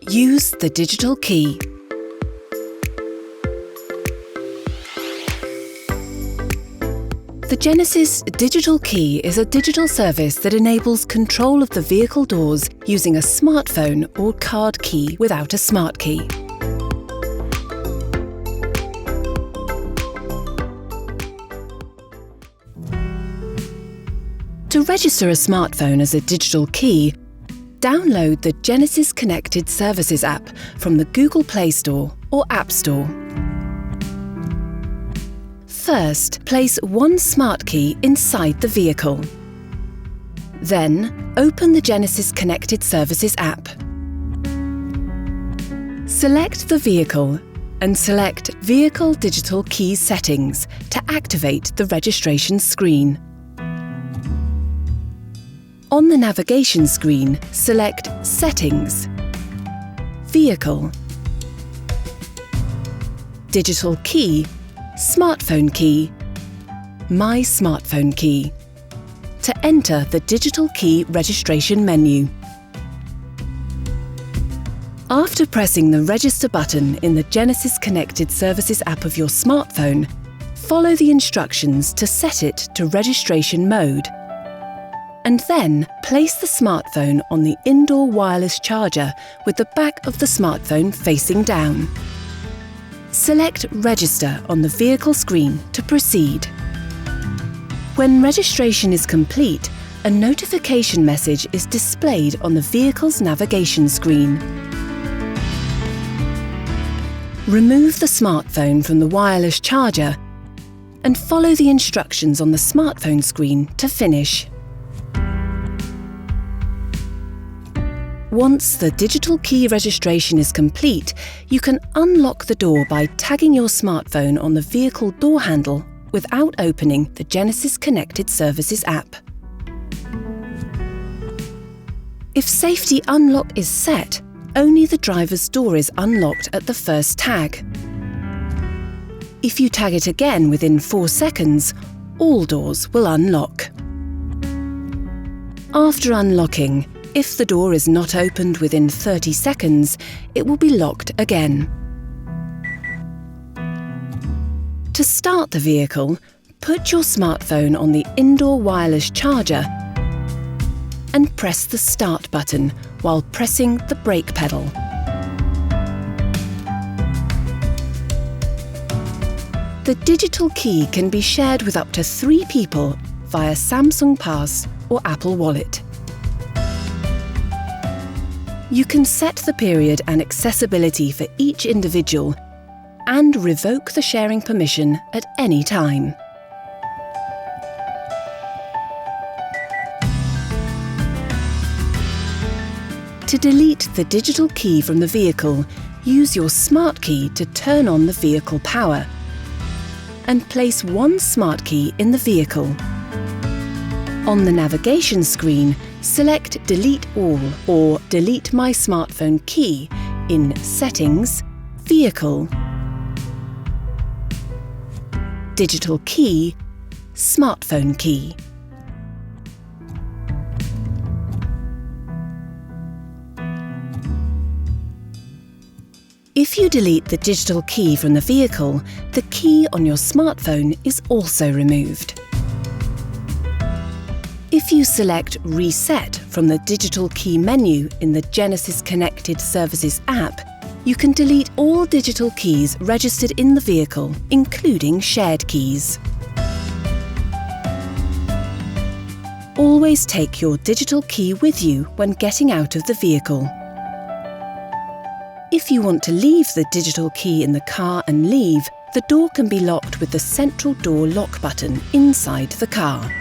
Use the digital key. The Genesis digital key is a digital service that enables control of the vehicle doors using a smartphone or card key without a smart key. To register a smartphone as a digital key, download the Genesis Connected Services app from the Google Play Store or App Store. First, place one smart key inside the vehicle. Then, open the Genesis Connected Services app. Select the vehicle and select Vehicle Digital Key Settings to activate the registration screen. On the navigation screen, select Settings, Vehicle, Digital Key, Smartphone Key, My Smartphone Key, to enter the digital key registration menu. After pressing the Register button in the Genesis Connected Services app of your smartphone, follow the instructions to set it to registration mode. And then place the smartphone on the indoor wireless charger with the back of the smartphone facing down. Select Register on the vehicle screen to proceed. When registration is complete, a notification message is displayed on the vehicle's navigation screen. Remove the smartphone from the wireless charger and follow the instructions on the smartphone screen to finish. Once the digital key registration is complete, you can unlock the door by tagging your smartphone on the vehicle door handle without opening the Genesis Connected Services app. If Safety Unlock is set, only the driver's door is unlocked at the first tag. If you tag it again within 4 seconds, all doors will unlock. After unlocking, if the door is not opened within 30 seconds, it will be locked again. To start the vehicle, put your smartphone on the indoor wireless charger and press the Start button while pressing the brake pedal. The digital key can be shared with up to 3 people via Samsung Pass or Apple Wallet. You can set the period and accessibility for each individual and revoke the sharing permission at any time. To delete the digital key from the vehicle, use your smart key to turn on the vehicle power and place one smart key in the vehicle. On the navigation screen, select Delete All or Delete My Smartphone Key in Settings, Vehicle, Digital Key, Smartphone Key. If you delete the digital key from the vehicle, the key on your smartphone is also removed. If you select Reset from the digital key menu in the Genesis Connected Services app, you can delete all digital keys registered in the vehicle, including shared keys. Always take your digital key with you when getting out of the vehicle. If you want to leave the digital key in the car and leave, the door can be locked with the central door lock button inside the car.